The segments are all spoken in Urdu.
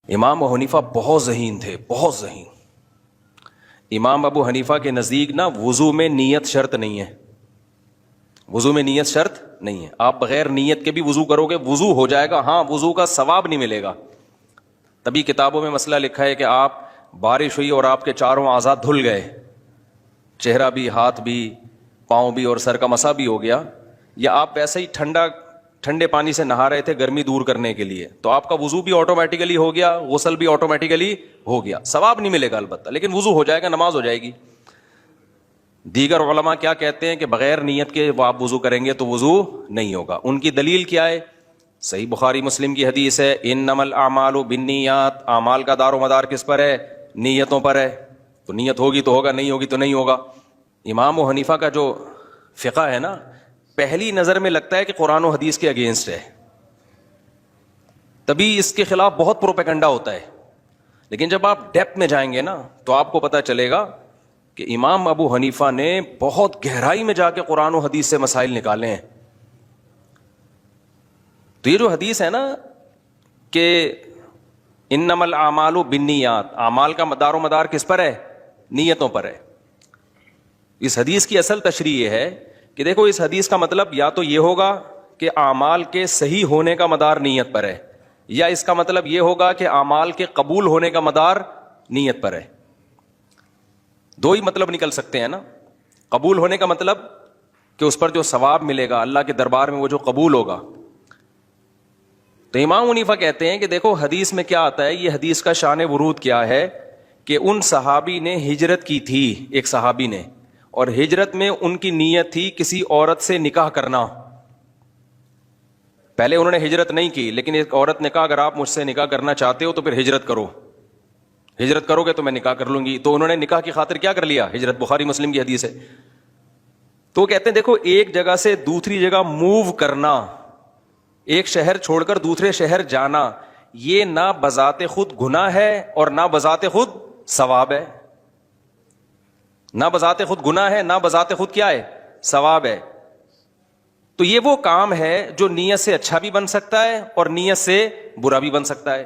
امام ابو حنیفہ بہت ذہین تھے، بہت ذہین۔ امام ابو حنیفہ کے نزدیک نا وضو میں نیت شرط نہیں ہے، وضو میں نیت شرط نہیں ہے۔ آپ بغیر نیت کے بھی وضو کرو گے، وضو ہو جائے گا، ہاں وضو کا ثواب نہیں ملے گا۔ تبھی کتابوں میں مسئلہ لکھا ہے کہ آپ بارش ہوئی اور آپ کے چاروں اعضاء دھل گئے، چہرہ بھی، ہاتھ بھی، پاؤں بھی اور سر کا مسا بھی ہو گیا، یا آپ ویسے ہی ٹھنڈے پانی سے نہا رہے تھے گرمی دور کرنے کے لیے، تو آپ کا وضو بھی آٹومیٹیکلی ہو گیا، غسل بھی آٹومیٹیکلی ہو گیا۔ ثواب نہیں ملے گا البتہ، لیکن وضو ہو جائے گا، نماز ہو جائے گی۔ دیگر علماء کیا کہتے ہیں کہ بغیر نیت کے آپ وضو کریں گے تو وضو نہیں ہوگا۔ ان کی دلیل کیا ہے؟ صحیح بخاری مسلم کی حدیث ہے، انما الاعمال بالنیات، اعمال کا دار و مدار کس پر ہے؟ نیتوں پر ہے۔ تو نیت ہوگی تو ہوگا، نہیں ہوگی تو نہیں ہوگا۔ امام ابو حنیفہ کا جو فقہ ہے نا، پہلی نظر میں لگتا ہے کہ قرآن و حدیث کے اگینسٹ ہے، تبھی اس کے خلاف بہت پروپیگنڈا ہوتا ہے، لیکن جب آپ ڈیپتھ میں جائیں گے نا تو آپ کو پتہ چلے گا کہ امام ابو حنیفہ نے بہت گہرائی میں جا کے قرآن و حدیث سے مسائل نکالے ہیں۔ تو یہ جو حدیث ہے نا کہ انما الاعمال بالنیات، اعمال کا مدار و مدار کس پر ہے؟ نیتوں پر ہے۔ اس حدیث کی اصل تشریح یہ ہے کہ دیکھو، اس حدیث کا مطلب یا تو یہ ہوگا کہ اعمال کے صحیح ہونے کا مدار نیت پر ہے، یا اس کا مطلب یہ ہوگا کہ اعمال کے قبول ہونے کا مدار نیت پر ہے۔ دو ہی مطلب نکل سکتے ہیں نا۔ قبول ہونے کا مطلب کہ اس پر جو ثواب ملے گا اللہ کے دربار میں، وہ جو قبول ہوگا۔ تو امام حنیفہ کہتے ہیں کہ دیکھو حدیث میں کیا آتا ہے، یہ حدیث کا شان ورود کیا ہے کہ ان صحابی نے ہجرت کی تھی، ایک صحابی نے، اور ہجرت میں ان کی نیت تھی کسی عورت سے نکاح کرنا۔ پہلے انہوں نے ہجرت نہیں کی، لیکن ایک عورت نے کہا اگر آپ مجھ سے نکاح کرنا چاہتے ہو تو پھر ہجرت کرو، ہجرت کرو گے تو میں نکاح کر لوں گی۔ تو انہوں نے نکاح کی خاطر کیا کر لیا؟ ہجرت۔ بخاری مسلم کی حدیث ہے۔ تو کہتے ہیں دیکھو، ایک جگہ سے دوسری جگہ موو کرنا، ایک شہر چھوڑ کر دوسرے شہر جانا، یہ نہ بذات خود گناہ ہے اور نہ بذات خود ثواب ہے۔ نہ بذات خود گناہ ہے، نہ بذات خود کیا ہے؟ ثواب ہے۔ تو یہ وہ کام ہے جو نیت سے اچھا بھی بن سکتا ہے اور نیت سے برا بھی بن سکتا ہے۔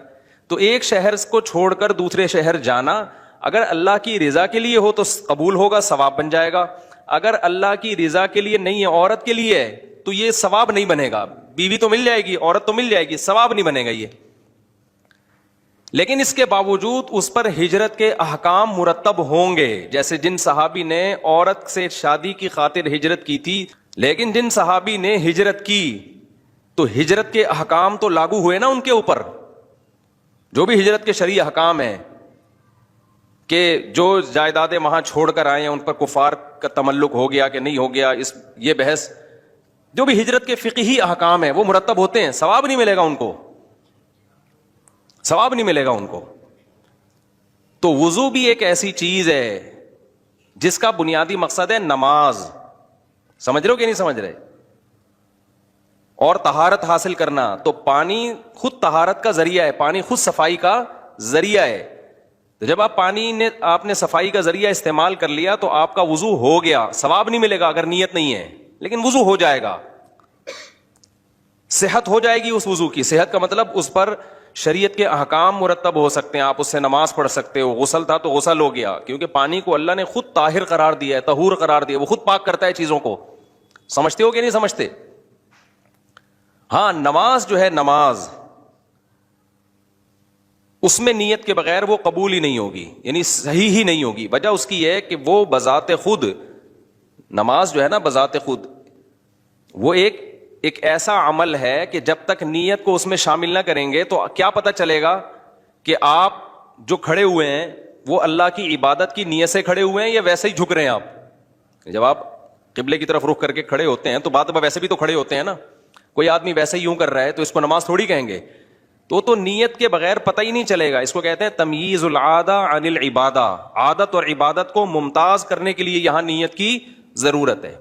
تو ایک شہر کو چھوڑ کر دوسرے شہر جانا، اگر اللہ کی رضا کے لیے ہو تو قبول ہوگا، ثواب بن جائے گا۔ اگر اللہ کی رضا کے لیے نہیں ہے، عورت کے لیے ہے، تو یہ ثواب نہیں بنے گا۔ بیوی تو مل جائے گی، عورت تو مل جائے گی، ثواب نہیں بنے گا یہ۔ لیکن اس کے باوجود اس پر ہجرت کے احکام مرتب ہوں گے، جیسے جن صحابی نے عورت سے شادی کی خاطر ہجرت کی تھی، لیکن جن صحابی نے ہجرت کی تو ہجرت کے احکام تو لاگو ہوئے نا ان کے اوپر، جو بھی ہجرت کے شرعی احکام ہیں، کہ جو جائیدادیں وہاں چھوڑ کر آئے ہیں ان پر کفار کا تملک ہو گیا کہ نہیں ہو گیا، یہ بحث، جو بھی ہجرت کے فقہی احکام ہیں وہ مرتب ہوتے ہیں، ثواب نہیں ملے گا ان کو، ثواب نہیں ملے گا ان کو۔ تو وضو بھی ایک ایسی چیز ہے جس کا بنیادی مقصد ہے نماز، سمجھ رہے ہو کہ نہیں سمجھ رہے؟ اور طہارت حاصل کرنا، تو پانی خود طہارت کا ذریعہ ہے، پانی خود صفائی کا ذریعہ ہے۔ تو جب آپ نے صفائی کا ذریعہ استعمال کر لیا تو آپ کا وضو ہو گیا، ثواب نہیں ملے گا اگر نیت نہیں ہے، لیکن وضو ہو جائے گا، صحت ہو جائے گی اس وضو کی۔ صحت کا مطلب اس پر شریعت کے احکام مرتب ہو سکتے ہیں، آپ اس سے نماز پڑھ سکتے ہو، غسل تھا تو غسل ہو گیا، کیونکہ پانی کو اللہ نے خود طاہر قرار دیا ہے، طہور قرار دیا، وہ خود پاک کرتا ہے چیزوں کو۔ سمجھتے ہو کہ نہیں سمجھتے؟ ہاں، نماز جو ہے، نماز اس میں نیت کے بغیر وہ قبول ہی نہیں ہوگی، یعنی صحیح ہی نہیں ہوگی۔ وجہ اس کی ہے کہ وہ بذات خود، نماز جو ہے نا بذات خود، وہ ایک ایسا عمل ہے کہ جب تک نیت کو اس میں شامل نہ کریں گے تو کیا پتہ چلے گا کہ آپ جو کھڑے ہوئے ہیں وہ اللہ کی عبادت کی نیت سے کھڑے ہوئے ہیں یا ویسے ہی جھک رہے ہیں آپ۔ جب آپ قبلے کی طرف رخ کر کے کھڑے ہوتے ہیں تو بات ویسے بھی تو کھڑے ہوتے ہیں نا، کوئی آدمی ویسے ہی یوں کر رہا ہے تو اس کو نماز تھوڑی کہیں گے۔ تو نیت کے بغیر پتہ ہی نہیں چلے گا۔ اس کو کہتے ہیں تمییز العادہ عن العبادہ، عادت اور عبادت کو ممتاز کرنے کے لیے یہاں نیت کی ضرورت ہے۔